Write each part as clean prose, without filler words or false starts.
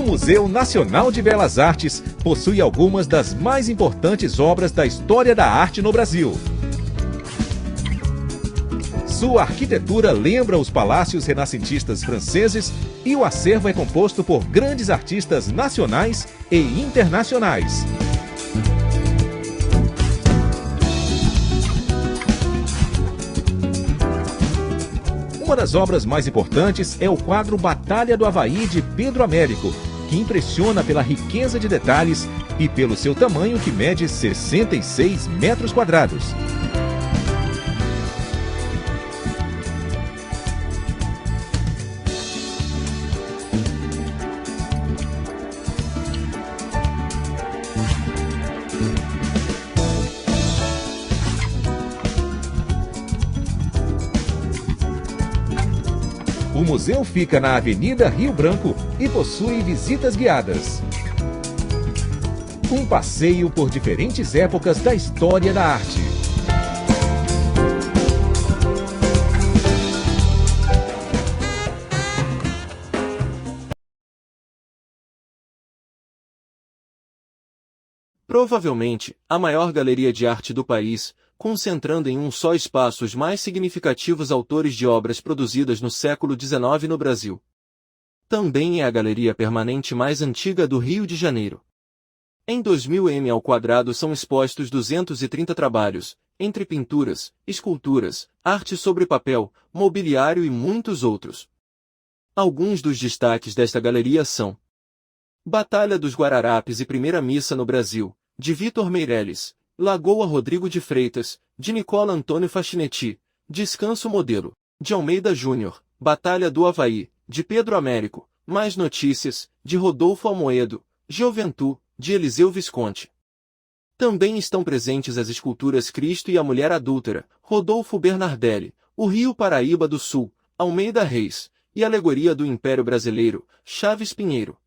Museu Nacional de Belas Artes possui algumas das mais importantes obras da história da arte no Brasil. Sua arquitetura lembra os palácios renascentistas franceses e o acervo é composto por grandes artistas nacionais e internacionais. Uma das obras mais importantes é o quadro Batalha do Avaí de Pedro Américo, que impressiona pela riqueza de detalhes e pelo seu tamanho que mede 66 metros quadrados. O museu fica na Avenida Rio Branco e possui visitas guiadas. Um passeio por diferentes épocas da história da arte. Provavelmente, a maior galeria de arte do país, concentrando em um só espaço os mais significativos autores de obras produzidas no século XIX no Brasil. Também é a galeria permanente mais antiga do Rio de Janeiro. Em 2000 m² são expostos 230 trabalhos, entre pinturas, esculturas, arte sobre papel, mobiliário e muitos outros. Alguns dos destaques desta galeria são: Batalha dos Guararapes e Primeira Missa no Brasil, de Vitor Meirelles; Lagoa Rodrigo de Freitas, de Nicola Antônio Fachinetti; Descanso Modelo, de Almeida Júnior; Batalha do Avaí, de Pedro Américo; Mais Notícias, de Rodolfo Almoedo; Gioventu, de Eliseu Visconti. Também estão presentes as esculturas Cristo e a Mulher Adúltera, Rodolfo Bernardelli; O Rio Paraíba do Sul, Almeida Reis; e Alegoria do Império Brasileiro, Chaves Pinheiro.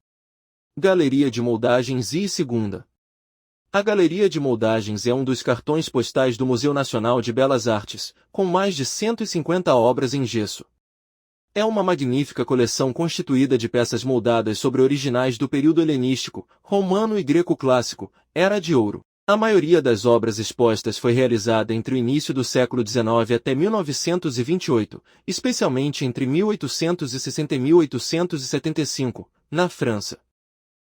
Galeria de Moldagens I/II. A Galeria de Moldagens é um dos cartões postais do Museu Nacional de Belas Artes, com mais de 150 obras em gesso. É uma magnífica coleção constituída de peças moldadas sobre originais do período helenístico, romano e greco-clássico, Era de Ouro. A maioria das obras expostas foi realizada entre o início do século XIX até 1928, especialmente entre 1860 e 1875, na França.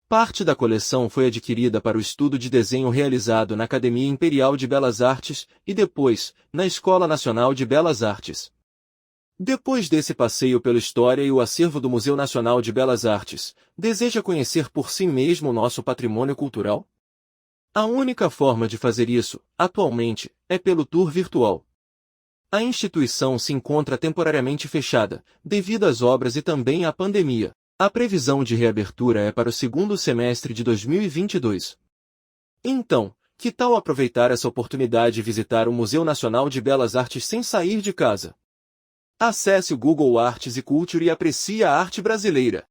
Parte da coleção foi adquirida para o estudo de desenho realizado na Academia Imperial de Belas Artes e depois, na Escola Nacional de Belas Artes. Depois desse passeio pela história e o acervo do Museu Nacional de Belas Artes, deseja conhecer por si mesmo o nosso patrimônio cultural? A única forma de fazer isso, atualmente, é pelo tour virtual. A instituição se encontra temporariamente fechada, devido às obras e também à pandemia. A previsão de reabertura é para o segundo semestre de 2022. Então, que tal aproveitar essa oportunidade e visitar o Museu Nacional de Belas Artes sem sair de casa? Acesse o Google Arts e Culture e aprecie a arte brasileira.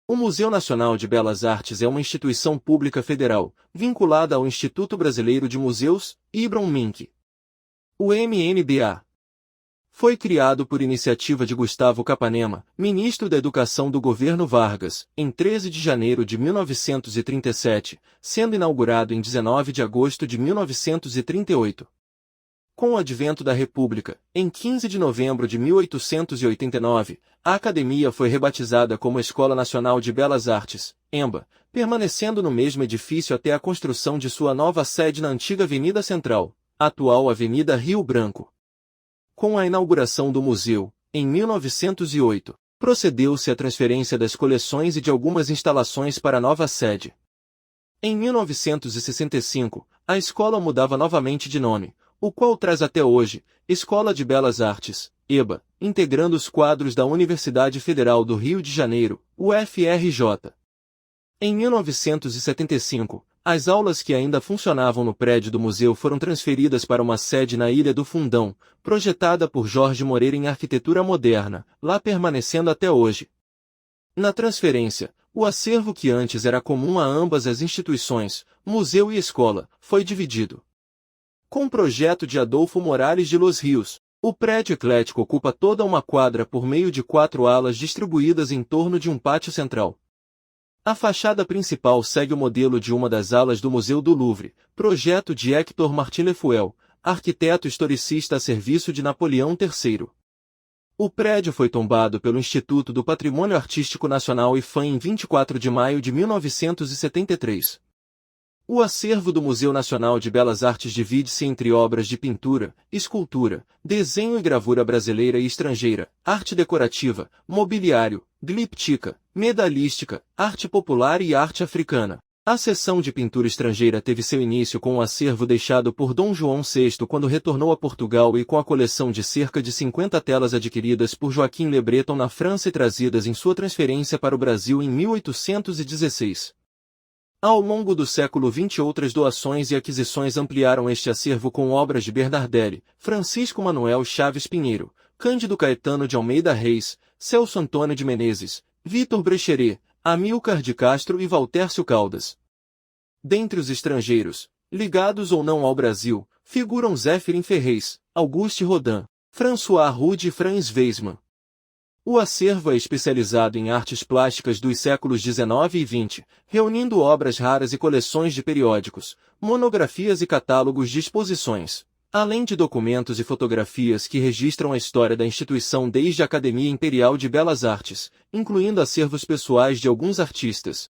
O Museu Nacional de Belas Artes é uma instituição pública federal, vinculada ao Instituto Brasileiro de Museus, IBRAM Minc. O MNBA foi criado por iniciativa de Gustavo Capanema, ministro da Educação do governo Vargas, em 13 de janeiro de 1937, sendo inaugurado em 19 de agosto de 1938. Com o advento da República, em 15 de novembro de 1889, a academia foi rebatizada como Escola Nacional de Belas Artes, ENBA, permanecendo no mesmo edifício até a construção de sua nova sede na antiga Avenida Central, atual Avenida Rio Branco. Com a inauguração do museu, em 1908, procedeu-se à transferência das coleções e de algumas instalações para a nova sede. Em 1965, a escola mudava novamente de nome, o qual traz até hoje, Escola de Belas Artes, EBA, integrando os quadros da Universidade Federal do Rio de Janeiro, UFRJ. Em 1975, as aulas que ainda funcionavam no prédio do museu foram transferidas para uma sede na Ilha do Fundão, projetada por Jorge Moreira em arquitetura moderna, lá permanecendo até hoje. Na transferência, o acervo que antes era comum a ambas as instituições, museu e escola, foi dividido. Com o projeto de Adolfo Morales de Los Rios, o prédio eclético ocupa toda uma quadra por meio de 4 alas distribuídas em torno de um pátio central. A fachada principal segue o modelo de uma das alas do Museu do Louvre, projeto de Hector Martinlefuel, arquiteto historicista a serviço de Napoleão III. O prédio foi tombado pelo Instituto do Patrimônio Artístico Nacional IFAM em 24 de maio de 1973. O acervo do Museu Nacional de Belas Artes divide-se entre obras de pintura, escultura, desenho e gravura brasileira e estrangeira, arte decorativa, mobiliário, glíptica, medalhística, arte popular e arte africana. A seção de pintura estrangeira teve seu início com o acervo deixado por Dom João VI quando retornou a Portugal e com a coleção de cerca de 50 telas adquiridas por Joaquim Le Breton na França e trazidas em sua transferência para o Brasil em 1816. Ao longo do século XX outras doações e aquisições ampliaram este acervo com obras de Bernardelli, Francisco Manuel Chaves Pinheiro, Cândido Caetano de Almeida Reis, Celso Antônio de Menezes, Vitor Brecheret, Amílcar de Castro e Valtércio Caldas. Dentre os estrangeiros, ligados ou não ao Brasil, figuram Zéfirin Ferrez, Auguste Rodin, François Rude e Franz Weismann. O acervo é especializado em artes plásticas dos séculos XIX e XX, reunindo obras raras e coleções de periódicos, monografias e catálogos de exposições, além de documentos e fotografias que registram a história da instituição desde a Academia Imperial de Belas Artes, incluindo acervos pessoais de alguns artistas,